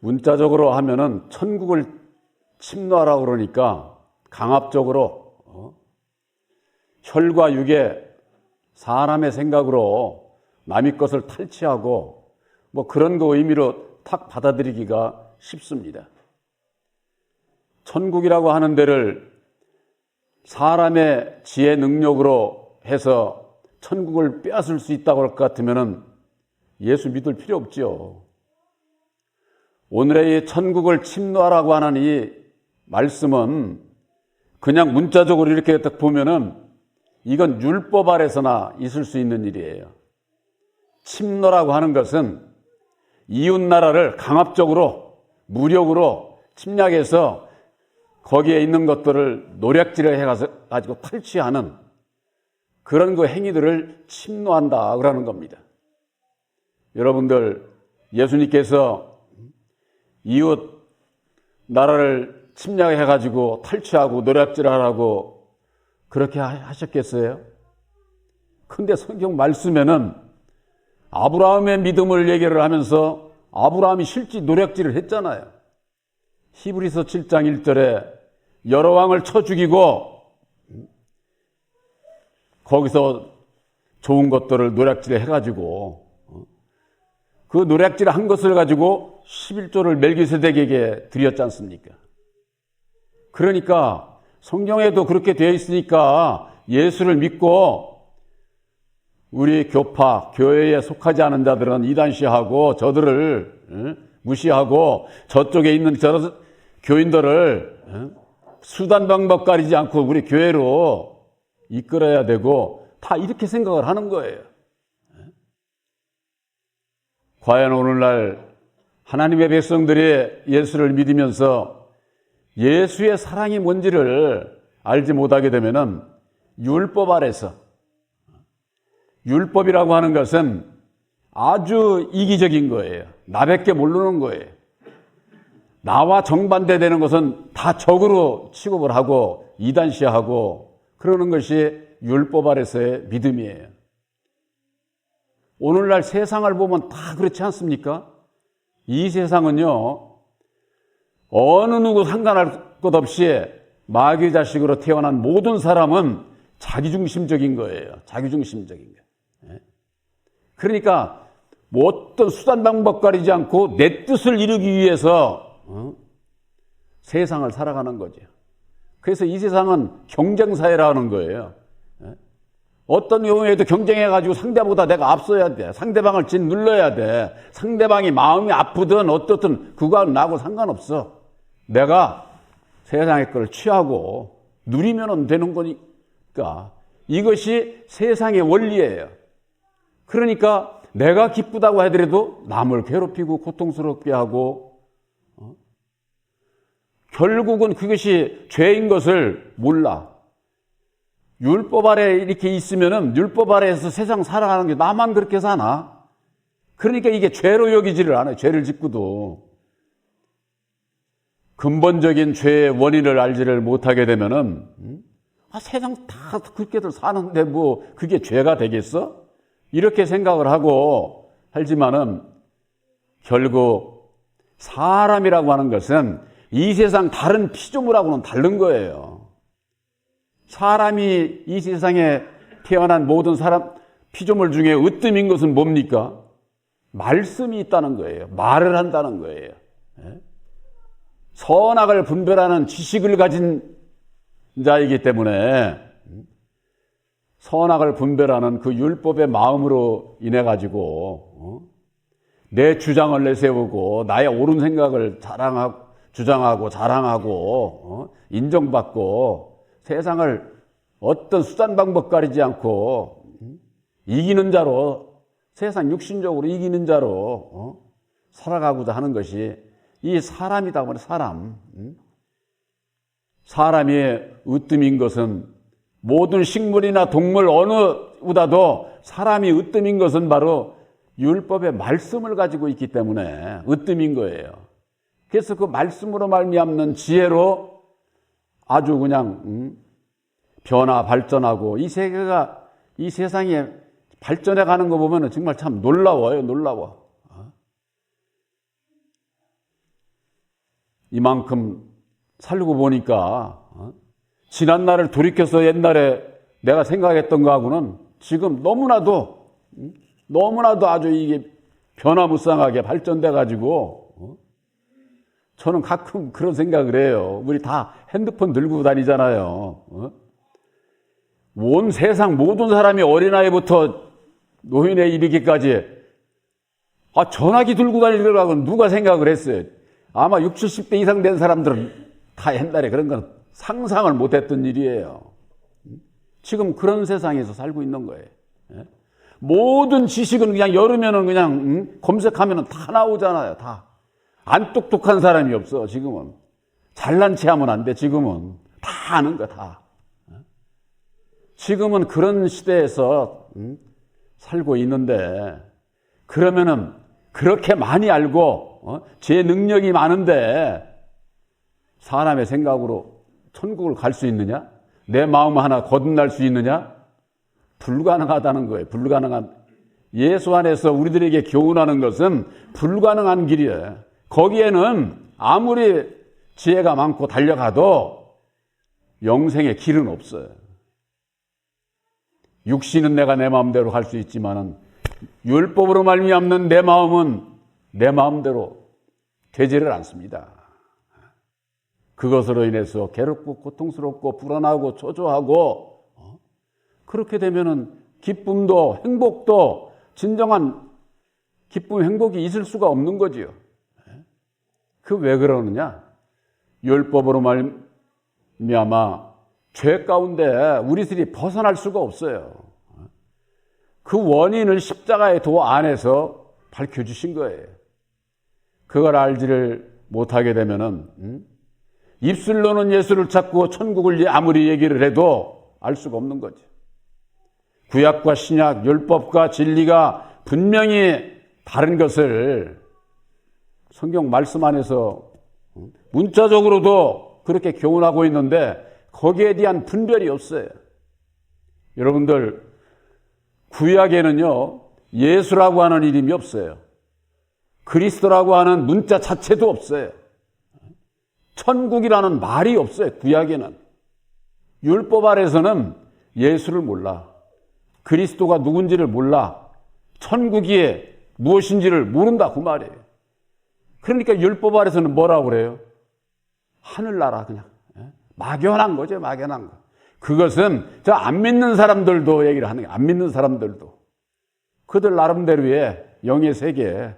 문자적으로 하면은 천국을 침노하라고 그러니까 강압적으로 혈과 육의 사람의 생각으로 남의 것을 탈취하고 뭐 그런 거 의미로 탁 받아들이기가 쉽습니다. 천국이라고 하는 데를 사람의 지혜 능력으로 해서 천국을 빼앗을 수 있다고 할 것 같으면은 예수 믿을 필요 없죠. 오늘의 이 천국을 침노하라고 하는 이 말씀은 그냥 문자적으로 이렇게 딱 보면은 이건 율법 아래서나 있을 수 있는 일이에요. 침노라고 하는 것은 이웃 나라를 강압적으로 무력으로 침략해서 거기에 있는 것들을 노략질을 해가지고 탈취하는 그런 그 행위들을 침노한다 그러는 겁니다. 여러분들, 예수님께서 이웃 나라를 침략해가지고 탈취하고 노략질하라고 그렇게 하셨겠어요? 근데 성경 말씀에는 아브라함의 믿음을 얘기를 하면서 아브라함이 실제 노략질을 했잖아요. 히브리서 7장 1절에 여러 왕을 쳐 죽이고 거기서 좋은 것들을 노략질을 해가지고 그 노략질 한 것을 가지고 11조를 멜기세덱에게 드렸지 않습니까? 그러니까 성경에도 그렇게 되어 있으니까 예수를 믿고 우리 교파, 교회에 속하지 않은 자들은 이단시하고 저들을 무시하고 저쪽에 있는 저 교인들을 수단 방법 가리지 않고 우리 교회로 이끌어야 되고 다 이렇게 생각을 하는 거예요. 과연 오늘날 하나님의 백성들이 예수를 믿으면서 예수의 사랑이 뭔지를 알지 못하게 되면은 율법 아래서, 율법이라고 하는 것은 아주 이기적인 거예요. 나밖에 모르는 거예요. 나와 정반대되는 것은 다 적으로 취급을 하고 이단시하고 그러는 것이 율법 아래서의 믿음이에요. 오늘날 세상을 보면 다 그렇지 않습니까? 이 세상은요, 어느 누구 상관할 것 없이 마귀 자식으로 태어난 모든 사람은 자기중심적인 거예요. 자기중심적인 거예요. 그러니까 뭐 어떤 수단 방법 가리지 않고 내 뜻을 이루기 위해서 세상을 살아가는 거죠. 그래서 이 세상은 경쟁사회라는 거예요. 어떤 경우에도 경쟁해가지고 상대보다 내가 앞서야 돼. 상대방을 짓눌러야 돼. 상대방이 마음이 아프든 어떻든 그거하고 나하고 상관없어. 내가 세상의 걸 취하고 누리면 되는 거니까 이것이 세상의 원리예요. 그러니까 내가 기쁘다고 하더라도 남을 괴롭히고 고통스럽게 하고 결국은 그것이 죄인 것을 몰라. 율법 아래 이렇게 있으면은 율법 아래에서 세상 살아가는 게 나만 그렇게 사나? 그러니까 이게 죄로 여기지를 않아요. 죄를 짓고도. 근본적인 죄의 원인을 알지를 못하게 되면은 세상 다 그렇게들 사는데 뭐 그게 죄가 되겠어? 이렇게 생각을 하고 살지만은 결국 사람이라고 하는 것은 이 세상 다른 피조물하고는 다른 거예요. 사람이 이 세상에 태어난 모든 사람 피조물 중에 으뜸인 것은 뭡니까? 말씀이 있다는 거예요. 말을 한다는 거예요. 선악을 분별하는 지식을 가진 자이기 때문에 선악을 분별하는 그 율법의 마음으로 인해 가지고 내 주장을 내세우고 나의 옳은 생각을 주장하고 자랑하고 인정받고 세상을 어떤 수단 방법 가리지 않고 이기는 자로 세상 육신적으로 이기는 자로 살아가고자 하는 것이 이 사람이다 보니 사람. 사람이 으뜸인 것은 모든 식물이나 동물 어느보다도 사람이 으뜸인 것은 바로 율법의 말씀을 가지고 있기 때문에 으뜸인 거예요. 그래서 그 말씀으로 말미암는 지혜로 아주 그냥 변화 발전하고 이 세계가 이 세상에 발전해 가는 거 보면 정말 참 놀라워요. 놀라워. 이만큼 살고 보니까 지난 날을 돌이켜서 옛날에 내가 생각했던 거하고는 지금 너무나도 아주 이게 변화무쌍하게 발전돼 가지고 저는 가끔 그런 생각을 해요. 우리 다 핸드폰 들고 다니잖아요. 온 세상 모든 사람이 어린아이부터 노인에 이르기까지 전화기 들고 다니려고 누가 생각을 했어요. 아마 60, 70대 이상 된 사람들은 다 옛날에 그런 건 상상을 못했던 일이에요. 지금 그런 세상에서 살고 있는 거예요. 모든 지식은 그냥 열으면은 그냥 검색하면은 다 나오잖아요. 다. 안 똑똑한 사람이 없어. 지금은 잘난 체 하면 안 돼. 지금은 다 아는 거야. 다. 지금은 그런 시대에서 살고 있는데, 그러면은 그렇게 많이 알고 제 능력이 많은데 사람의 생각으로 천국을 갈 수 있느냐? 내 마음 하나 거듭날 수 있느냐? 불가능하다는 거예요. 불가능한. 예수 안에서 우리들에게 교훈하는 것은 불가능한 길이에요. 거기에는 아무리 지혜가 많고 달려가도 영생의 길은 없어요. 육신은 내가 내 마음대로 갈 수 있지만은 율법으로 말미암는 내 마음은 내 마음대로 되지를 않습니다. 그것으로 인해서 괴롭고 고통스럽고 불안하고 초조하고, 그렇게 되면은 기쁨도 행복도 진정한 기쁨 행복이 있을 수가 없는 거지요. 그 왜 그러느냐? 율법으로 말미암아 죄 가운데 우리들이 벗어날 수가 없어요. 그 원인을 십자가의 도 안에서 밝혀주신 거예요. 그걸 알지를 못하게 되면은 입술로는 예수를 찾고 천국을 아무리 얘기를 해도 알 수가 없는 거죠. 구약과 신약, 율법과 진리가 분명히 다른 것을 성경 말씀 안에서 문자적으로도 그렇게 교훈하고 있는데 거기에 대한 분별이 없어요. 여러분들, 구약에는요, 예수라고 하는 이름이 없어요. 그리스도라고 하는 문자 자체도 없어요. 천국이라는 말이 없어요. 구약에는. 율법 아래서는 예수를 몰라. 그리스도가 누군지를 몰라. 천국이 무엇인지를 모른다 그 말이에요. 그러니까 율법 아래서는 뭐라고 그래요? 하늘나라 그냥. 막연한 거죠. 막연한 거. 그것은 저 안 믿는 사람들도 얘기를 하는 거예요. 안 믿는 사람들도. 그들 나름대로의 영의 세계,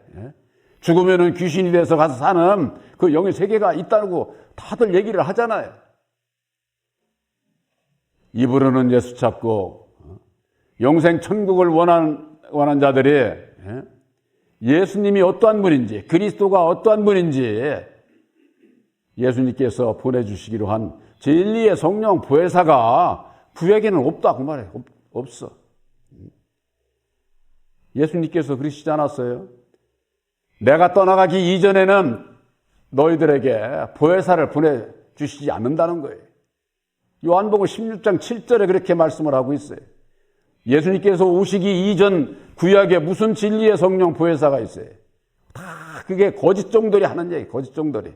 죽으면은 귀신이 돼서 가서 사는 그 영의 세계가 있다고 다들 얘기를 하잖아요. 입으로는 예수 찾고 영생 천국을 원하는 자들이 예수님이 어떠한 분인지, 그리스도가 어떠한 분인지 예수님께서 보내주시기로 한 진리의 성령 보혜사가 구약에는 없다 그 말이에요. 없어. 예수님께서 그러시지 않았어요? 내가 떠나가기 이전에는 너희들에게 보혜사를 보내주시지 않는다는 거예요. 요한복음 16장 7절에 그렇게 말씀을 하고 있어요. 예수님께서 오시기 이전 구약에 무슨 진리의 성령 보혜사가 있어요? 다 그게 거짓종들이 하는 얘기, 거짓종들이.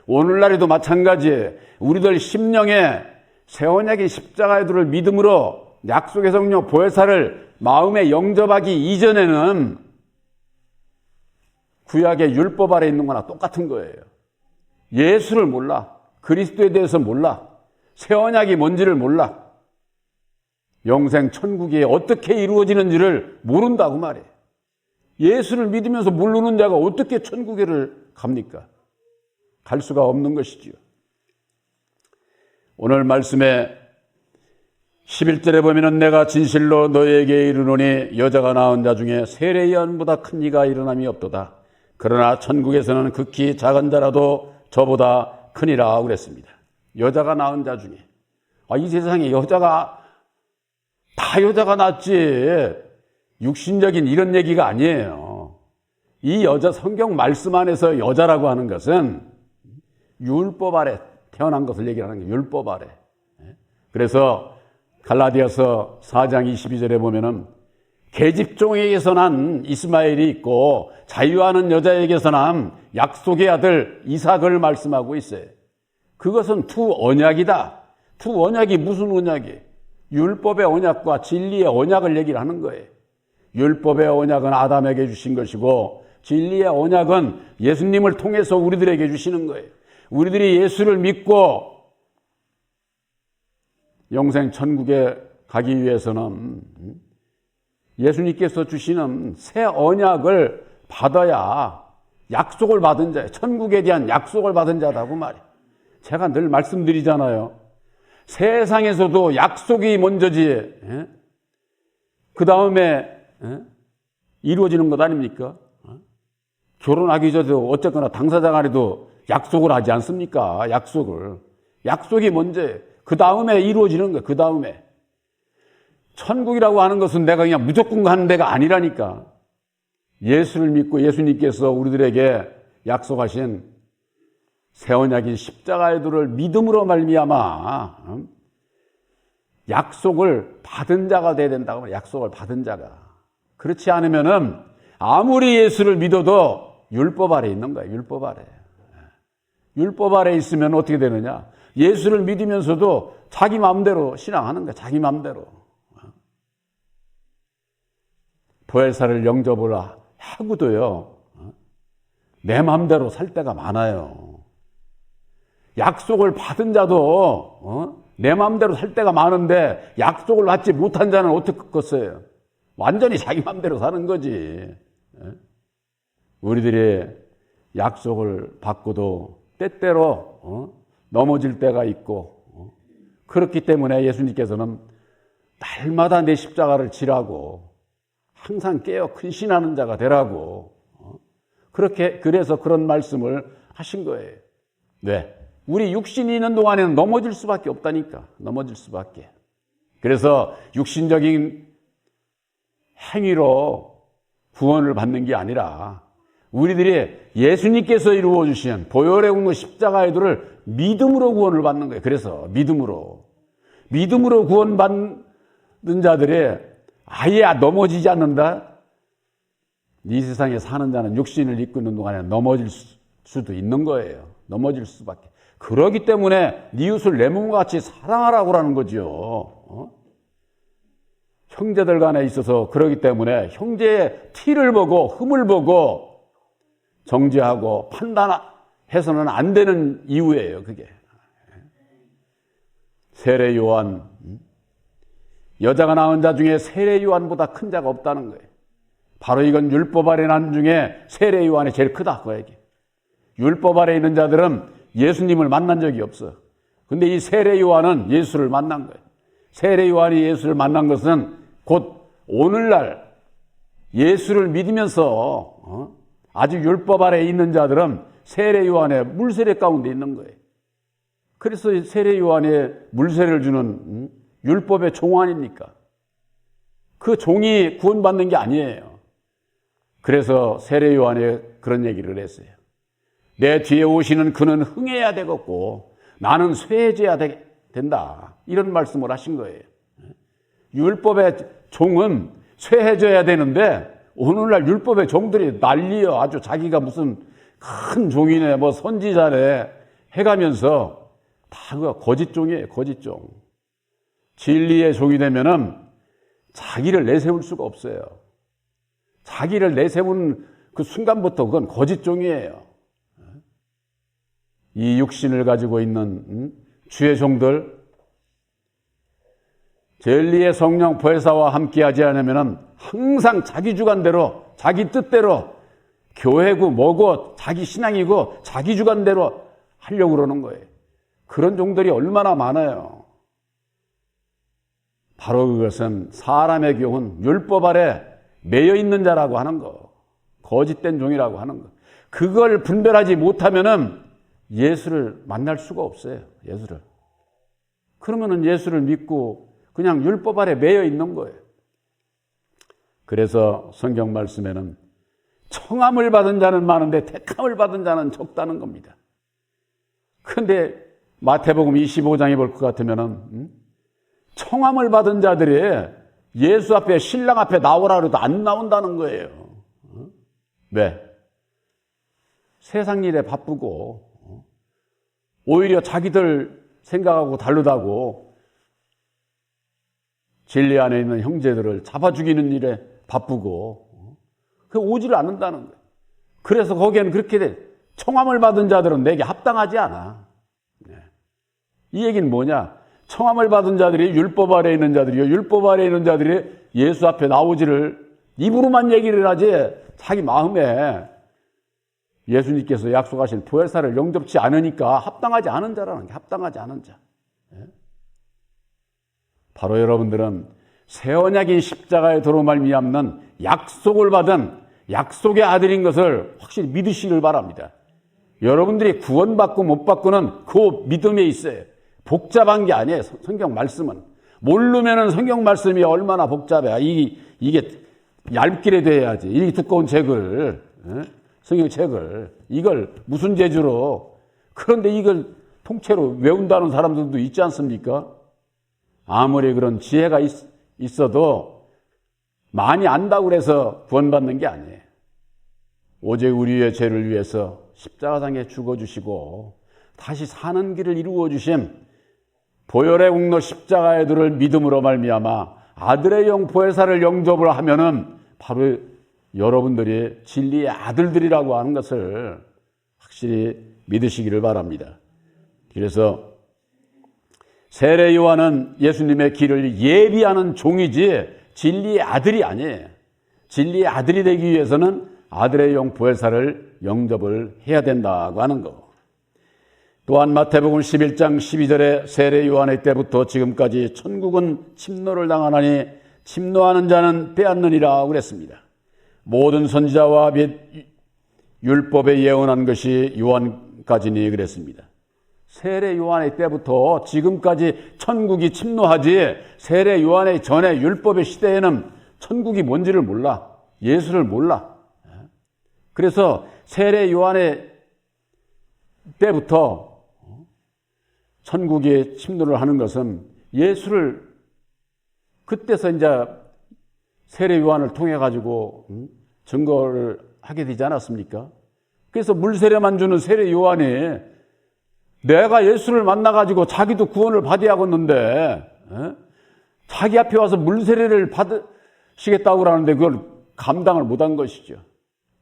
오늘날에도 마찬가지예요. 우리들 심령에 새 언약의 십자가의 도를 믿음으로 약속의 성령 보혜사를 마음에 영접하기 이전에는 구약의 율법 아래 있는 거나 똑같은 거예요. 예수를 몰라. 그리스도에 대해서 몰라. 새 언약이 뭔지를 몰라. 영생 천국이 어떻게 이루어지는지를 모른다고 말이에요. 예수를 믿으면서 모르는 자가 어떻게 천국에를 갑니까? 갈 수가 없는 것이지요. 오늘 말씀에 11절에 보면은 내가 진실로 너에게 이르노니 여자가 낳은 자 중에 세례 요한보다 큰 이가 일어남이 없도다. 그러나 천국에서는 극히 작은 자라도 저보다 크니라 그랬습니다. 여자가 낳은 자 중에. 이 세상에 여자가 다 여자가 낳지 육신적인 이런 얘기가 아니에요. 이 여자 성경 말씀 안에서 여자라고 하는 것은 율법 아래 태어난 것을 얘기하는 거예요. 율법 아래. 그래서 갈라디아서 4장 22절에 보면은 계집종에게서 난 이스마엘이 있고 자유하는 여자에게서 난 약속의 아들 이삭을 말씀하고 있어요. 그것은 두 언약이다. 두 언약이 무슨 언약이? 율법의 언약과 진리의 언약을 얘기를 하는 거예요. 율법의 언약은 아담에게 주신 것이고 진리의 언약은 예수님을 통해서 우리들에게 주시는 거예요. 우리들이 예수를 믿고 영생 천국에 가기 위해서는 예수님께서 주시는 새 언약을 받아야 약속을 받은 자예요. 천국에 대한 약속을 받은 자다고 말이에요. 제가 늘 말씀드리잖아요. 세상에서도 약속이 먼저지, 그 다음에 이루어지는 것 아닙니까? 결혼하기 전에도 어쨌거나 당사자 간에도 약속을 하지 않습니까? 약속이 먼저예요. 그 다음에 이루어지는 거예요. 그 다음에. 천국이라고 하는 것은 내가 그냥 무조건 가는 데가 아니라니까. 예수를 믿고 예수님께서 우리들에게 약속하신 새 언약인 십자가의 도를 믿음으로 말미암아 약속을 받은 자가 돼야 된다고 말해요. 약속을 받은 자가. 그렇지 않으면은 아무리 예수를 믿어도 율법 아래 있는 거예요. 율법 아래. 율법 아래 있으면 어떻게 되느냐? 예수를 믿으면서도 자기 마음대로 신앙하는 거예요. 자기 마음대로. 보혜사를 영접을 하고도요, 내 마음대로 살 때가 많아요. 약속을 받은 자도 내 마음대로 살 때가 많은데 약속을 받지 못한 자는 어떻게 컸어요? 완전히 자기 마음대로 사는 거지. 우리들이 약속을 받고도 때때로 넘어질 때가 있고, 그렇기 때문에 예수님께서는 날마다 내 십자가를 지라고 항상 깨어 근신하는 자가 되라고 그래서 그런 말씀을 하신 거예요. 네. 우리 육신이 있는 동안에는 넘어질 수밖에 없다니까. 넘어질 수밖에. 그래서 육신적인 행위로 구원을 받는 게 아니라 우리들이 예수님께서 이루어 주신 보혈의 공로 십자가의 도를 믿음으로 구원을 받는 거예요. 그래서 믿음으로 구원받는 자들이 아예 넘어지지 않는다. 이 세상에 사는 자는 육신을 입고 있는 동안에 넘어질 수도 있는 거예요. 넘어질 수밖에. 그러기 때문에 이웃을 내 몸과 같이 사랑하라고 하는 거죠. 형제들 간에 있어서 그러기 때문에 형제의 티를 보고 흠을 보고 정죄하고 판단해서는 안 되는 이유예요. 그게. 세례 요한, 여자가 낳은 자 중에 세례 요한보다 큰 자가 없다는 거예요. 바로 이건 율법 아래 난 중에 세례 요한이 제일 크다. 그 얘기. 율법 아래 있는 자들은 예수님을 만난 적이 없어. 근데 이 세례 요한은 예수를 만난 거예요. 세례 요한이 예수를 만난 것은 곧 오늘날 예수를 믿으면서 아직 율법 아래 있는 자들은 세례 요한의 물세례 가운데 있는 거예요. 그래서 세례 요한의 물세례를 주는 율법의 종 아닙니까? 그 종이 구원받는 게 아니에요. 그래서 세례 요한이 그런 얘기를 했어요. 내 뒤에 오시는 그는 흥해야 되겠고 나는 쇠해져야 된다. 이런 말씀을 하신 거예요. 율법의 종은 쇠해져야 되는데 오늘날 율법의 종들이 난리여. 아주 자기가 무슨 큰 종이네 뭐 선지자네 해가면서 다 그거 거짓종이에요. 거짓종. 진리의 종이 되면은 자기를 내세울 수가 없어요. 자기를 내세운 그 순간부터 그건 거짓종이에요. 이 육신을 가지고 있는 주의 종들, 진리의 성령 보혜사와 함께하지 않으면 항상 자기 주관대로, 자기 뜻대로 교회고 뭐고 자기 신앙이고 자기 주관대로 하려고 그러는 거예요. 그런 종들이 얼마나 많아요. 바로 그것은 사람의 교훈, 율법 아래 매여 있는 자라고 하는 거, 거짓된 종이라고 하는 거. 그걸 분별하지 못하면은 예수를 만날 수가 없어요. 예수를. 그러면은 예수를 믿고 그냥 율법 아래 매여 있는 거예요. 그래서 성경 말씀에는 청함을 받은 자는 많은데 택함을 받은 자는 적다는 겁니다. 그런데 마태복음 25장에 볼 것 같으면은 청함을 받은 자들이 예수 앞에, 신랑 앞에 나오라 그래도 안 나온다는 거예요. 왜? 세상 일에 바쁘고 오히려 자기들 생각하고 다르다고 진리 안에 있는 형제들을 잡아 죽이는 일에 바쁘고 그 오지를 않는다는 거예요. 그래서 거기에는 그렇게 돼. 청함을 받은 자들은 내게 합당하지 않아. 이 얘기는 뭐냐? 청함을 받은 자들이 율법 아래에 있는 자들이요, 율법 아래에 있는 자들이 예수 앞에 나오지를 입으로만 얘기를 하지 자기 마음에 예수님께서 약속하신 부활사를 영접치 않으니까 합당하지 않은 자라는 게, 합당하지 않은 자. 바로 여러분들은 새 언약인 십자가의 도로 말미암는 약속을 받은 약속의 아들인 것을 확실히 믿으시길 바랍니다. 여러분들이 구원받고 못 받고는 그 믿음에 있어요. 복잡한 게 아니에요. 성경 말씀은. 모르면은 성경 말씀이 얼마나 복잡해. 이게 얇게 돼야지. 이 두꺼운 책을, 성경 책을. 이걸 무슨 재주로. 그런데 이걸 통째로 외운다는 사람들도 있지 않습니까? 아무리 그런 지혜가 있어도 많이 안다고 해서 구원받는 게 아니에요. 오직 우리의 죄를 위해서 십자가상에 죽어주시고 다시 사는 길을 이루어 주심, 보혈의 공로 십자가의 도를 믿음으로 말미암아 아들의 영 보혜사를 영접을 하면은 바로 여러분들이 진리의 아들들이라고 하는 것을 확실히 믿으시기를 바랍니다. 그래서 세례 요한은 예수님의 길을 예비하는 종이지 진리의 아들이 아니에요. 진리의 아들이 되기 위해서는 아들의 영 보혜사를 영접을 해야 된다고 하는 거. 또한 마태복음 11장 12절에 세례 요한의 때부터 지금까지 천국은 침노를 당하나니 침노하는 자는 빼앗느니라 그랬습니다. 모든 선지자와 및 율법에 예언한 것이 요한까지니 그랬습니다. 세례 요한의 때부터 지금까지 천국이 침노하지, 세례 요한의 전에 율법의 시대에는 천국이 뭔지를 몰라. 예수를 몰라. 그래서 세례 요한의 때부터 천국이 침노를 하는 것은 예수를, 그때서 이제 세례 요한을 통해 가지고 증거를 하게 되지 않았습니까? 그래서 물세례만 주는 세례 요한이 내가 예수를 만나가지고 자기도 구원을 받아야겠는데 자기 앞에 와서 물세례를 받으시겠다고 그러는데 그걸 감당을 못한 것이죠.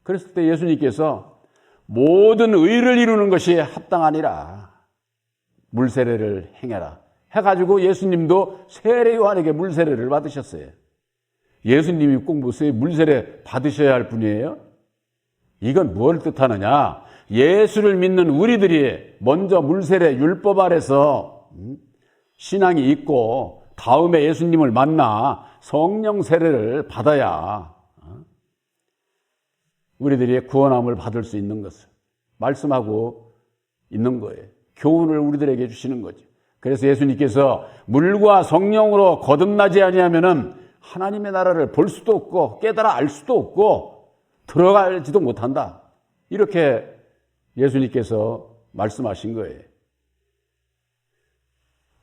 그랬을 때 예수님께서 모든 의를 이루는 것이 합당하니라, 물세례를 행해라 해가지고 예수님도 세례 요한에게 물세례를 받으셨어요. 예수님이 꼭 물세례 받으셔야 할 분이에요? 이건 뭘 뜻하느냐? 예수를 믿는 우리들이 먼저 물세례 율법 아래서 신앙이 있고 다음에 예수님을 만나 성령 세례를 받아야 우리들이 구원함을 받을 수 있는 것을 말씀하고 있는 거예요. 교훈을 우리들에게 주시는 거죠. 그래서 예수님께서 물과 성령으로 거듭나지 아니하면은 하나님의 나라를 볼 수도 없고 깨달아 알 수도 없고 들어가지도 못한다. 이렇게 예수님께서 말씀하신 거예요.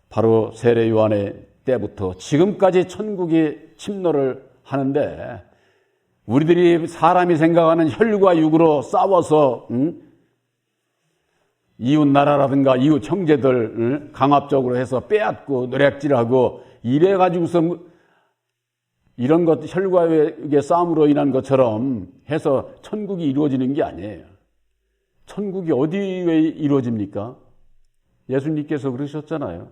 바로 세례 요한의 때부터 지금까지 천국이 침노를 하는데 우리들이 사람이 생각하는 혈과 육으로 싸워서 이웃 나라라든가 이웃 형제들 강압적으로 해서 빼앗고 노략질하고 이래 가지고서 이런 것 혈과 육의 싸움으로 인한 것처럼 해서 천국이 이루어지는 게 아니에요. 천국이 어디에 이루어집니까? 예수님께서 그러셨잖아요.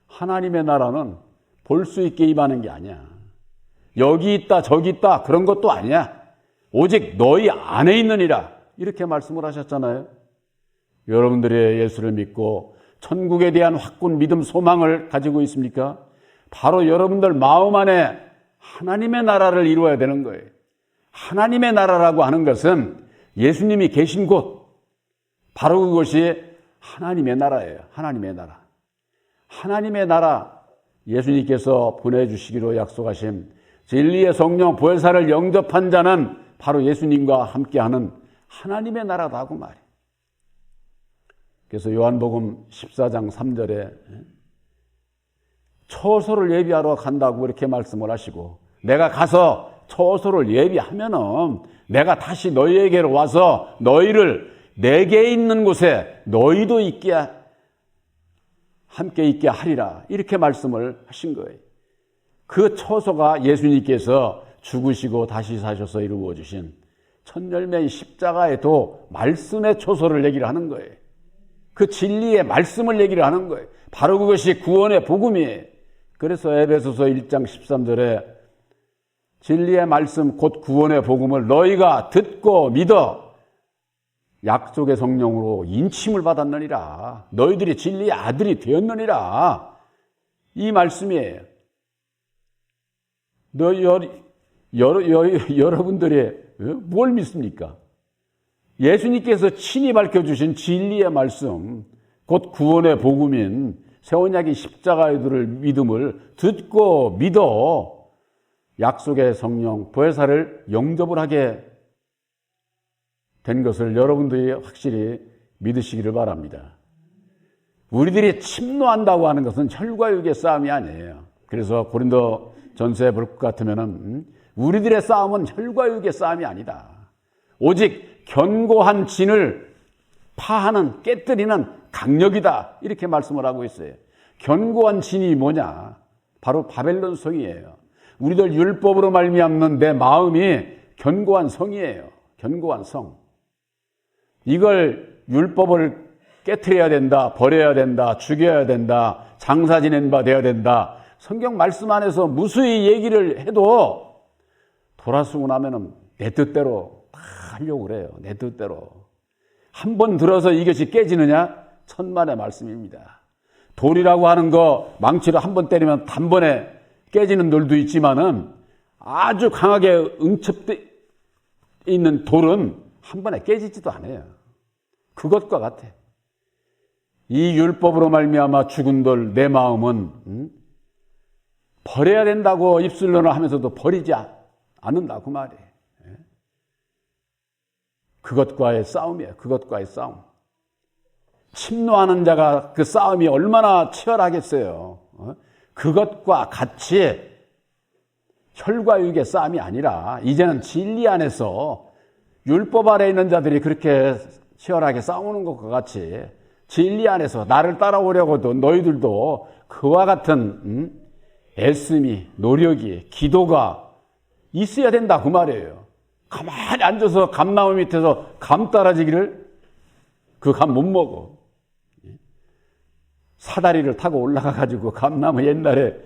하나님의 나라는 볼 수 있게 임하는 게 아니야. 여기 있다 저기 있다 그런 것도 아니야. 오직 너희 안에 있느니라, 이렇게 말씀을 하셨잖아요. 여러분들이 예수를 믿고 천국에 대한 확고한 믿음 소망을 가지고 있습니까? 바로 여러분들 마음 안에 하나님의 나라를 이루어야 되는 거예요. 하나님의 나라라고 하는 것은 예수님이 계신 곳, 바로 그것이 하나님의 나라예요. 하나님의 나라. 하나님의 나라, 예수님께서 보내주시기로 약속하신 진리의 성령 보혜사를 영접한 자는 바로 예수님과 함께하는 하나님의 나라다고 말이에요. 그래서 요한복음 14장 3절에 처소를 예비하러 간다고 이렇게 말씀을 하시고, 내가 가서 처소를 예비하면은 내가 다시 너희에게로 와서 너희를 내게 있는 곳에 너희도 함께 있게 하리라, 이렇게 말씀을 하신 거예요. 그 처소가 예수님께서 죽으시고 다시 사셔서 이루어 주신 천열매인 십자가의 도, 말씀의 처소를 얘기를 하는 거예요. 그 진리의 말씀을 얘기를 하는 거예요. 바로 그것이 구원의 복음이에요. 그래서 에베소서 1장 13절에 진리의 말씀 곧 구원의 복음을 너희가 듣고 믿어 약속의 성령으로 인침을 받았느니라. 너희들이 진리의 아들이 되었느니라. 이 말씀이에요. 여러분들이 뭘 믿습니까? 예수님께서 친히 밝혀주신 진리의 말씀, 곧 구원의 복음인 새언약의 십자가의 도를 믿음을 듣고 믿어 약속의 성령 보혜사를 영접을 하게 된 것을 여러분들이 확실히 믿으시기를 바랍니다. 우리들이 침노한다고 하는 것은 혈과 육의 싸움이 아니에요. 그래서 고린도 전서에 볼 것 같으면은 우리들의 싸움은 혈과 육의 싸움이 아니다. 오직 견고한 진을 파하는, 깨뜨리는 강력이다, 이렇게 말씀을 하고 있어요. 견고한 진이 뭐냐? 바로 바벨론 성이에요. 우리들 율법으로 말미암는 내 마음이 견고한 성이에요. 견고한 성. 이걸 율법을 깨트려야 된다, 버려야 된다, 죽여야 된다, 장사 지낸 바 되어야 된다. 성경 말씀 안에서 무수히 얘기를 해도 돌아서고 나면은 내 뜻대로 다 하려고 그래요. 내 뜻대로. 한 번 들어서 이것이 깨지느냐? 천만의 말씀입니다. 돌이라고 하는 거 망치로 한 번 때리면 단번에 깨지는 돌도 있지만은 아주 강하게 응첩되어 있는 돌은 한 번에 깨지지도 않아요. 그것과 같아. 이 율법으로 말미암아 죽은 돌, 내 마음은 버려야 된다고 입술로는 하면서도 버리지 않는다, 그 말이에요. 그것과의 싸움이에요. 그것과의 싸움. 침노하는 자가 그 싸움이 얼마나 치열하겠어요. 그것과 같이 혈과 육의 싸움이 아니라 이제는 진리 안에서 율법 아래 있는 자들이 그렇게 치열하게 싸우는 것과 같이 진리 안에서 나를 따라오려고도 너희들도 그와 같은 애씀이, 노력이, 기도가 있어야 된다, 그 말이에요. 가만히 앉아서 감나무 밑에서 감 따라지기를, 그 감 못 먹어. 사다리를 타고 올라가가지고 감나무, 옛날에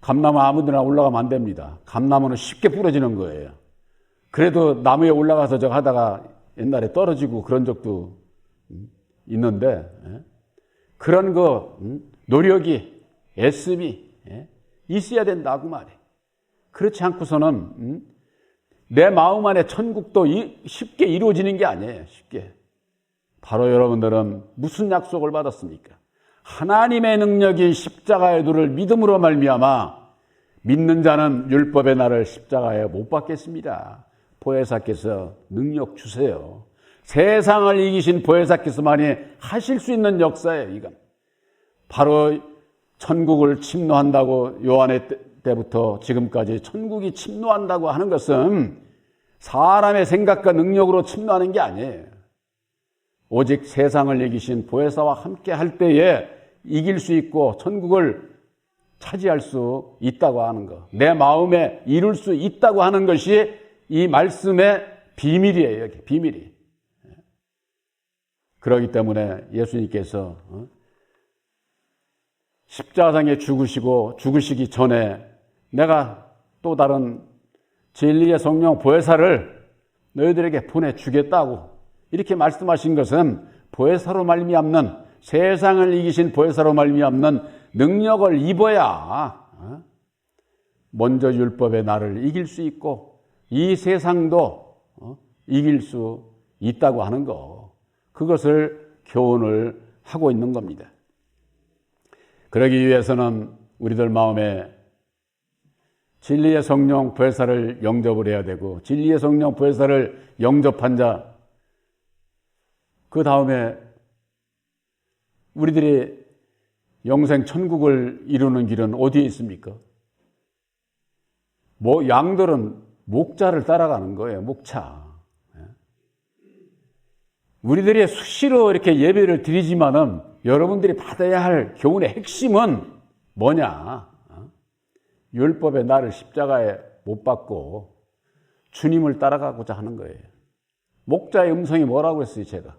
감나무 아무데나 올라가면 안 됩니다. 감나무는 쉽게 부러지는 거예요. 그래도 나무에 올라가서 저거 하다가 옛날에 떨어지고 그런 적도 있는데, 그런 거 노력이, 애씀이 있어야 된다고 말해. 그렇지 않고서는 내 마음 안에 천국도 쉽게 이루어지는 게 아니에요. 쉽게. 바로 여러분들은 무슨 약속을 받았습니까? 하나님의 능력인 십자가의 도를 믿음으로 말미암아 믿는 자는 율법의 날을 십자가에 못 박겠습니다. 보혜사께서 능력 주세요. 세상을 이기신 보혜사께서만이 하실 수 있는 역사예요. 이건 바로 천국을 침노한다고, 요한의 때부터 지금까지 천국이 침노한다고 하는 것은 사람의 생각과 능력으로 침노하는 게 아니에요. 오직 세상을 이기신 보혜사와 함께 할 때에 이길 수 있고 천국을 차지할 수 있다고 하는 것, 내 마음에 이룰 수 있다고 하는 것이 이 말씀의 비밀이에요. 비밀이. 그렇기 때문에 예수님께서 십자가상에 죽으시기 전에 내가 또 다른 진리의 성령 보혜사를 너희들에게 보내주겠다고 이렇게 말씀하신 것은 보혜사로 말미암는, 세상을 이기신 보혜사로 말미암는 능력을 입어야 먼저 율법의 나를 이길 수 있고 이 세상도 이길 수 있다고 하는 거, 그것을 교훈을 하고 있는 겁니다. 그러기 위해서는 우리들 마음에 진리의 성령 보혜사를 영접을 해야 되고, 진리의 성령 보혜사를 영접한 자, 그 다음에 우리들이 영생 천국을 이루는 길은 어디에 있습니까? 양들은 목자를 따라가는 거예요. 목차. 우리들이 수시로 이렇게 예배를 드리지만은 여러분들이 받아야 할 교훈의 핵심은 뭐냐? 율법의 나를 십자가에 못 박고 주님을 따라가고자 하는 거예요. 목자의 음성이 뭐라고 했어요, 제가?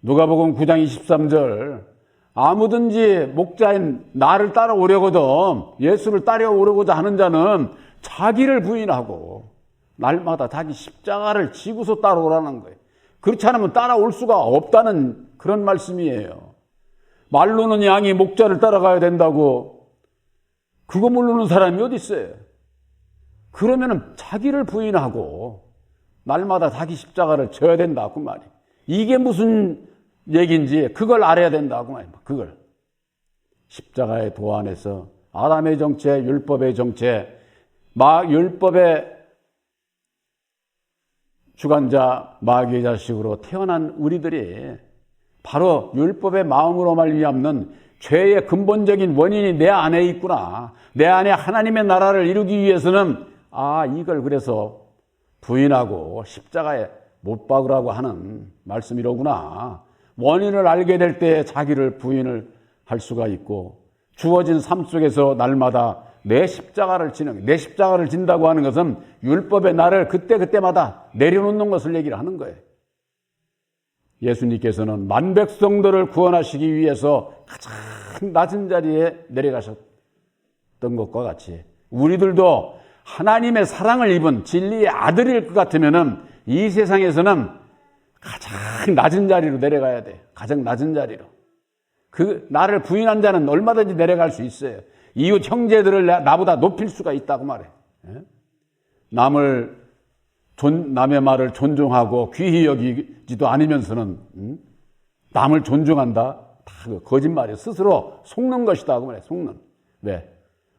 누가복음 9장 23절. 아무든지 목자인 나를 따라오려거든 예수를 따라오려고자 하는 자는 자기를 부인하고 날마다 자기 십자가를 지고서 따라오라는 거예요. 그렇지 않으면 따라올 수가 없다는 그런 말씀이에요. 말로는 양이 목자를 따라가야 된다고 그거 모르는 사람이 어디 있어요? 그러면은 자기를 부인하고 날마다 자기 십자가를 져야 된다 그 말이에요. 이게 무슨 얘기인지 그걸 알아야 된다 그 말이에요. 그걸 십자가의 도 안에서 아담의 정체, 율법의 정체, 율법의 주관자 마귀의 자식으로 태어난 우리들이 바로 율법의 마음으로 말미암는 죄의 근본적인 원인이 내 안에 있구나. 내 안에 하나님의 나라를 이루기 위해서는 이걸 그래서 부인하고 십자가에 못 박으라고 하는 말씀이로구나. 원인을 알게 될 때 자기를 부인을 할 수가 있고 주어진 삶 속에서 날마다 내 십자가를 진다고 하는 것은 율법의 나를 그때마다 내려놓는 것을 얘기를 하는 거예요. 예수님께서는 만백성들을 구원하시기 위해서 가장 낮은 자리에 내려가셨던 것과 같이 우리들도 하나님의 사랑을 입은 진리의 아들일 것 같으면은 이 세상에서는 가장 낮은 자리로 내려가야 돼. 가장 낮은 자리로. 나를 부인한 자는 얼마든지 내려갈 수 있어요. 이웃 형제들을 나보다 높일 수가 있다고 말해. 남의 말을 존중하고 귀히 여기지도 않으면서는 남을 존중한다? 다 거짓말이에요. 스스로 속는 것이다 고 말해. 속는. 왜?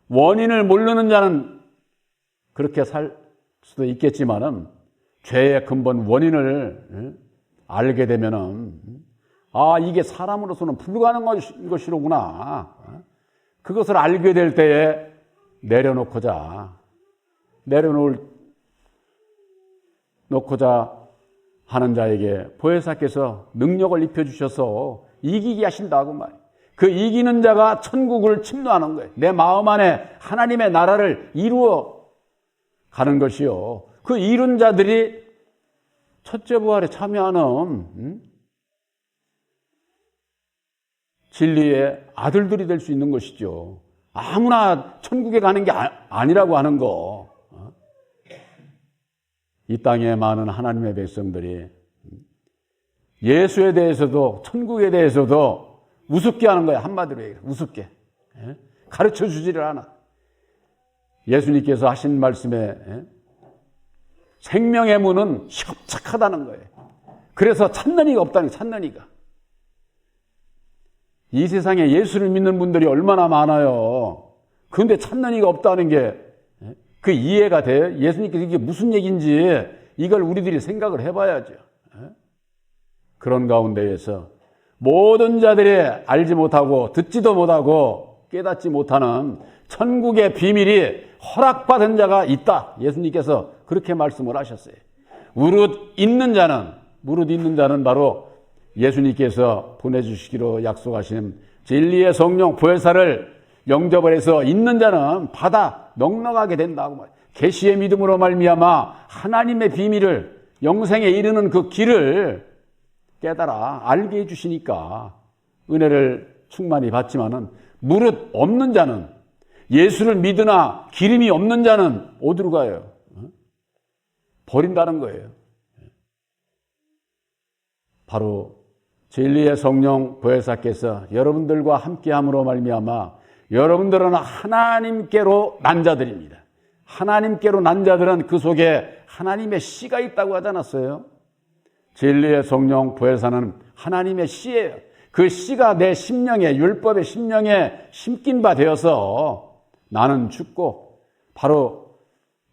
원인을 모르는 자는 그렇게 살 수도 있겠지만은 죄의 근본 원인을 알게 되면은 이게 사람으로서는 불가능한 것이로구나. 그것을 알게 될 때에 내려놓고자 하는 자에게 보혜사께서 능력을 입혀주셔서 이기게 하신다고 말이에요. 그 이기는 자가 천국을 침노하는 거예요. 내 마음 안에 하나님의 나라를 이루어 가는 것이요. 그 이룬 자들이 첫째 부활에 참여하는 진리의 아들들이 될 수 있는 것이죠. 아무나 천국에 가는 게 아니라고 하는 거. 이 땅에 많은 하나님의 백성들이 예수에 대해서도 천국에 대해서도 우습게 하는 거야. 한마디로 얘기해. 우습게. 가르쳐 주지를 않아. 예수님께서 하신 말씀에 생명의 문은 협착하다는 거예요. 그래서 찾는 이가 없다는 거예요. 찾는 이가. 이 세상에 예수를 믿는 분들이 얼마나 많아요. 그런데 찾는 이가 없다는 게 그 이해가 돼요? 예수님께서 이게 무슨 얘기인지 이걸 우리들이 생각을 해봐야죠. 그런 가운데에서 모든 자들이 알지 못하고 듣지도 못하고 깨닫지 못하는 천국의 비밀이 허락받은 자가 있다. 예수님께서 그렇게 말씀을 하셨어요. 무릇 있는 자는 바로 예수님께서 보내주시기로 약속하신 진리의 성령 보혜사를 영접을 해서 있는 자는 받아 넉넉하게 된다고 말해요. 계시의 믿음으로 말미암아 하나님의 비밀을 영생에 이르는 그 길을 깨달아 알게 해주시니까 은혜를 충만히 받지만은 무릇 없는 자는 예수를 믿으나 기름이 없는 자는 어디로 가요? 버린다는 거예요. 바로 진리의 성령 보혜사께서 여러분들과 함께함으로 말미암아 여러분들은 하나님께로 난 자들입니다. 하나님께로 난 자들은 그 속에 하나님의 씨가 있다고 하지 않았어요? 진리의 성령 보혜사는 하나님의 씨예요. 그 씨가 내 심령에 율법의 심령에 심긴 바 되어서 나는 죽고 바로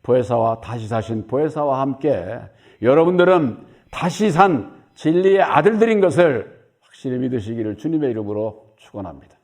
보혜사와 다시 사신 보혜사와 함께 여러분들은 다시 산 진리의 아들들인 것을 확실히 믿으시기를 주님의 이름으로 축원합니다.